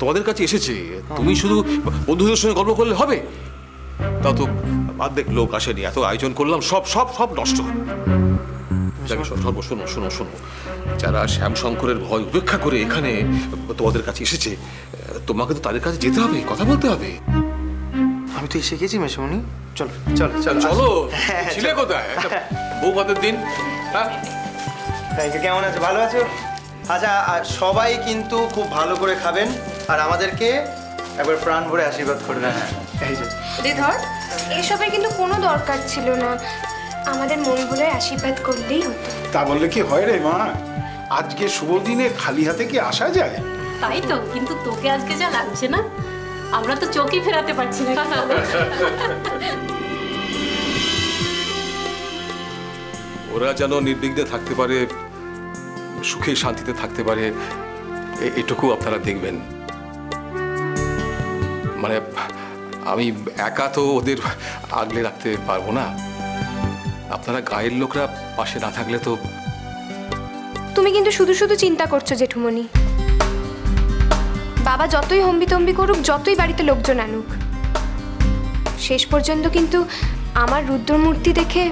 তোমাদের কাছে এসেছে, তুমি শুধু বন্ধুদের সঙ্গে গল্প করলে হবে? তাও তো অর্ধেক লোক আসেনি, এত আয়োজন করলাম, সব সব সব নষ্ট হবে। শোনো শোনো শোনো, যারা শ্যামশঙ্করের ভয় উপেক্ষা করে এখানে তোমাদের কাছে এসেছে, তোমাকে তো তাদের কাছে যেতে হবে, কথা বলতে হবে। আমি তো এসে গেছি মেসমণি, চলো চলো চলো চলো। ছিলে কোথায়? বৌভাতের দিন। হ্যাঁ, কেমন আছো? ভালো আছো? আচ্ছা, আর সবাই কিন্তু খুব ভালো করে খাবেন আর আমাদেরকে একবার প্রাণ ভরে আশীর্বাদ করবেন। এই যে ধর, এসবের কিন্তু কোনো দরকার ছিল না, আমাদের মন ভরে আশীর্বাদ করলেই হতো। তা বললে কি হয় রে মা? আজকে শুভ দিনে খালি হাতে কি আসা যায়? তাই তো, কিন্তু তোকে আজকে যা লাগছে না, আমরা তো চোখই ফেরাতে পারছি না। ওরা যেন নির্বিঘ্নে থাকতে পারে, সুখে শান্তিতে থাকতে পারে, এটুকু আপনারা দেখবেন। মানে আমি একা তো ওদের আগলে রাখতে পারবো না, আপনারা গায়ের লোকরা পাশে না থাকলে তো। তুমি কিন্তু শুধু শুধু চিন্তা করছো জেঠুমণি। বাবা যতই হম্বিতম্বি করুক, যতই বাড়িতে লোকজন আনুক, শেষ পর্যন্ত কিন্তু আমার রুদ্রমূর্তি দেখে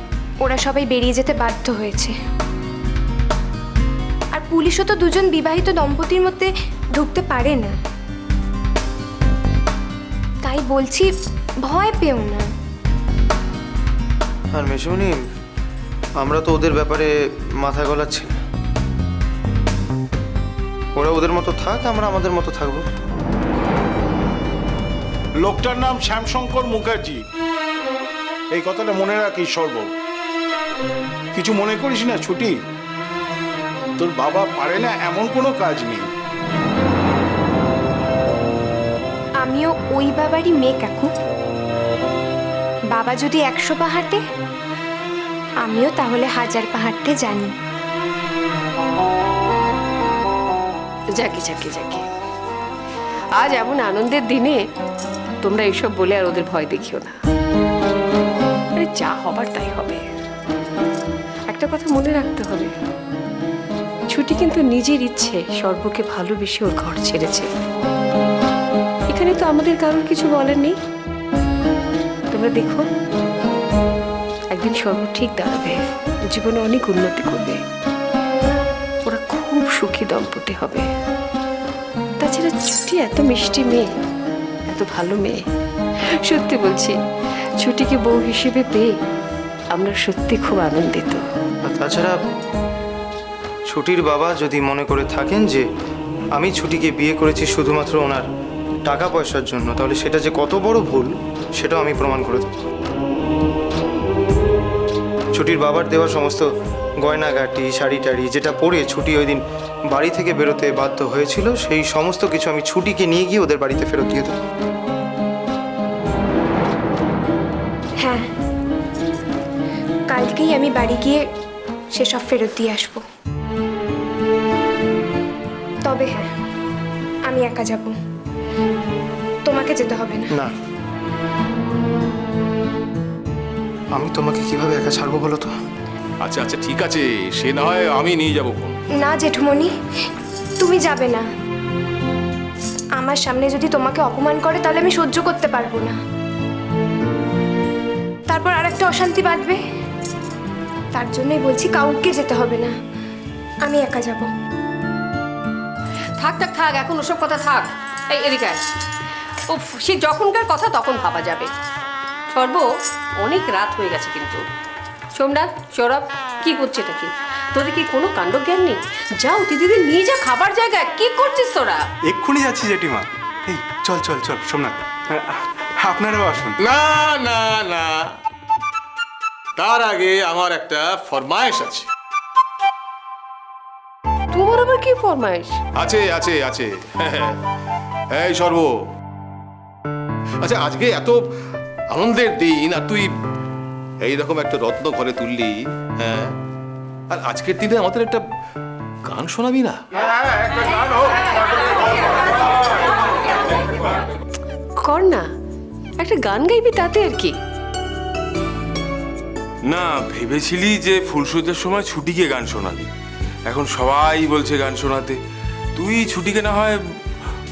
ওরা সবাই বেরিয়ে যেতে বাধ্য হয়েছে। আর পুলিশও তো দুজন বিবাহিত দম্পতির মধ্যে ঢুকতে পারে না। তাই বলছি, ভয় পেও না। আর মেসমণি, আমরা তো ওদের ব্যাপারে মাথা গলাচ্ছি না। ওরা ওদের মতো থাক, আমরা আমাদের মতো থাকবো। লোকটার নাম শ্যামশঙ্কর মুখার্জি, এই কথাটা মনে রাখিস সর্ব। কিছু মনে করিস না ছুটি, তোর বাবা পারে না এমন কোনো কাজ নেই। আমিও ওই বাবারই মেয়ে কাকু। বাবা যদি 100 পা হাঁটে, আমিও তাহলে 1000 পা হাঁটতে জানি। যাকে যাকে যাকে, আজ এমন আনন্দের দিনে তোমরা এইসব বলে আর ওদের ভয় দেখিও না। আরে যা হবার তাই হবে। একটা কথা মনে রাখতে হবে, ছুটি কিন্তু নিজের ইচ্ছে সর্বকে ভালোবেসে ওর ঘর ছেড়েছে। এখানে তো আমাদের কারোর কিছু বলার নেই। তোমরা দেখো, একদিন সর্ব ঠিক দাঁড়াবে, জীবনে অনেক উন্নতি করবে, ওরা খুব সুখী দম্পতি হবে। তাছাড়া ছুটি এত মিষ্টি মেয়ে, এত ভালো মেয়ে। সত্যি বলছি, ছুটিকে বউ হিসেবে পেয়ে আমরা সত্যি খুব আনন্দিত। আর তাছাড়া ছুটির বাবা যদি মনে করে থাকেন যে আমি ছুটিকে বিয়ে করেছি শুধুমাত্র ওনার টাকা পয়সার জন্য, তাহলে সেটা যে কত বড় ভুল সেটাও আমি প্রমাণ করে দেব। ছুটির বাবার দেওয়া সমস্ত গয়নাগাটি, শাড়ি টাড়ি যেটা পরে ছুটি ওই দিন বাড়ি থেকে বেরোতে বাধ্য হয়েছিল, সেই সমস্ত কিছু আমি ছুটিকে নিয়ে গিয়ে ওদের বাড়িতে ফেরত দিয়ে দেবো। হ্যাঁ, কালকেই আমি বাড়ি গিয়ে সেসব ফেরত দিয়ে আসবো। তবে হ্যাঁ, আমি একা যাব, তোমাকে যেতে হবে না। না, আমি তোমাকে কিভাবে একা ছাড়বো বলো তো? আচ্ছা আচ্ছা, ঠিক আছে, সে না হয় আমি নিয়ে যাবো। না জেঠুমণি, তুমি যাবে না। আমার সামনে যদি তোমাকে অপমান করে, তাহলে আমি সহ্য করতে পারবো না। তারপর আরেকটা অশান্তি বাঁধবে। তার জন্যই বলছি, কাউকে যেতে হবে না, আমি একা যাব। থাক থাক থাক, এখন ওসব কথা থাক। এই এদিকে আয়। ও সে যখনকার কথা তখন ভাবা যাবে। সর্ব, অনেক রাত হয়ে গেছে কিন্তু। সোমনাথ, সৌরভ, কি করছে এটা? কি তোদের কি কোনো কাণ্ডজ্ঞান নেই? যাও দিদিদের নিয়ে যা খাবার জায়গায়। কি করছিস তোরা? এক্ষুনি যাচ্ছি জেঠিমা। এই চল চল চল সোমনাথ, আপনারাও আসুন। না না না, তার আগে আমার একটা ফরমায়েশ আছে। তোমার আবার কি ফরমাইশ? আছে আছে আছে। এই সর্ব, আচ্ছা আজকে এত আনন্দের দিন আর তুই এইরকম একটা রত্ন ঘরে তুললি, হ্যাঁ, আর আজকের দিনে আমাদের একটা গান শোনাবি না? কর না, একটা গান গাইবি, তাতে আর কি। না, ভেবেছিলি যে ফুলসজ্জার সময় ছুটিকে গান শোনাবি। এখন সবাই বলছে গান শোনাতে, তুই ছুটিকে না হয়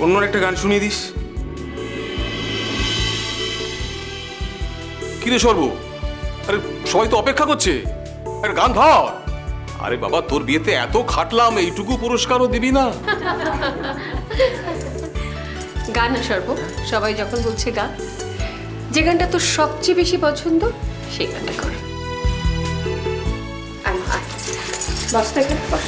অন্য একটা গান শুনিয়ে দিস। কি রে সর্ব, আরে সবাই তো অপেক্ষা করছে, একটা গান ধর। আরে বাবা, তোর বিয়েতে এত খাটলাম, এইটুকু পুরস্কারও দিবি না? গান না সর্ব, সবাই যখন বলছে গান, যে গানটা তোর সবচেয়ে বেশি পছন্দ সেই গানটা কর। বস থেকে বস।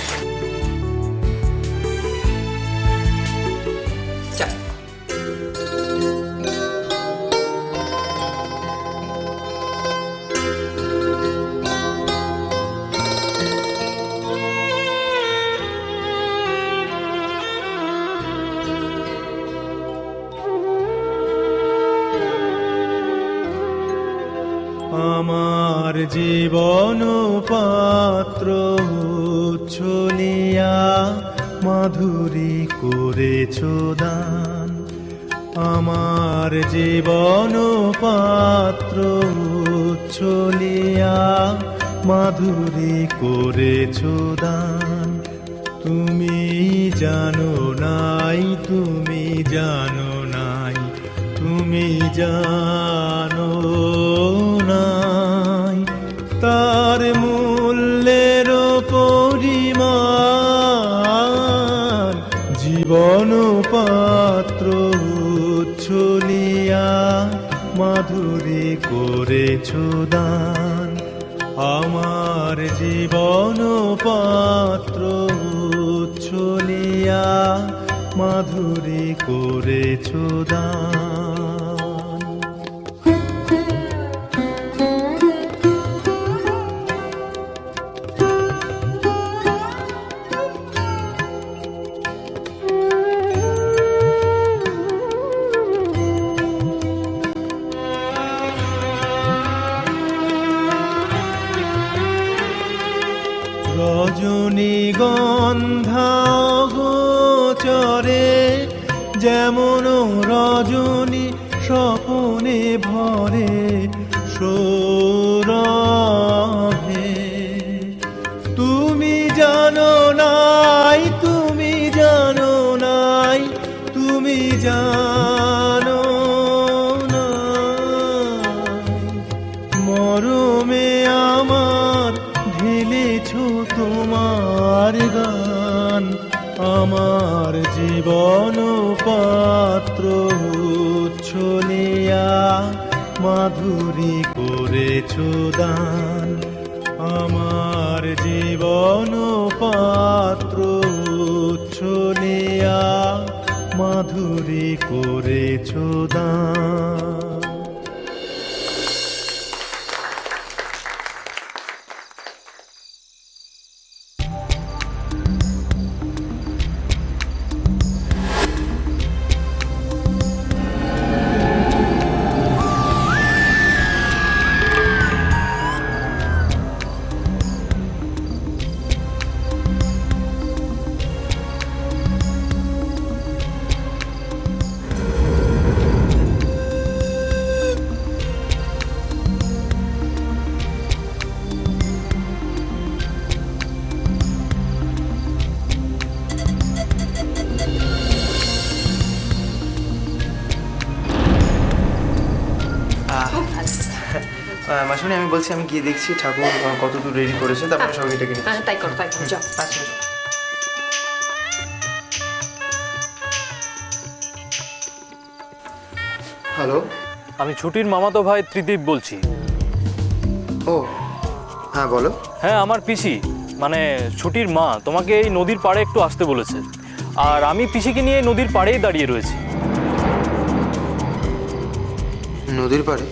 চল। আমার জীবন পাত্র চলিয়া মাধুরী করেছ দান। আমার জীবন পাত্র চলিয়া মাধুরী করেছ দান। তুমি জানো নাই, তুমি জানো নাই, তুমি জানো নাই তার মূল্যের পরিমাণ। জীবন পাত্র চলিয়া মাধুরী করেছ দান। আমার জীবন পাত্র চলিয়া মাধুরী করেছ দান। রজনীগন্ধা গোচরে যেমন রজনী স্বপনে ভরে সৌরভে। তুমি জানো নাই, তুমি জানো নাই, তুমি জানো নাই মরমে আমার ঢেলেছ তোমার গান। আমার জীবন পাত্র চলিয়া মাধুরী করেছ দান। আমার জীবন পাত্র চলিয়া মাধুরী করেছ দান। মাসুনি, আমি বলছি আমি গিয়ে দেখছি ঠাকুর কতদূর রেডি করেছে, তারপরে সবাই ডেকে নিচ্ছি। তাই করো, তাই করো, যাও। আচ্ছা। হ্যালো, আমি ছুটির মামাতো ভাই ত্রিদীপ বলছি। ও হ্যাঁ বলো। হ্যাঁ, আমার পিসি মানে ছুটির মা তোমাকে এই নদীর পাড়ে একটু আসতে বলেছে, আর আমি পিসিকে নিয়ে নদীর পাড়েই দাঁড়িয়ে রয়েছি। নদীর পাড়ে?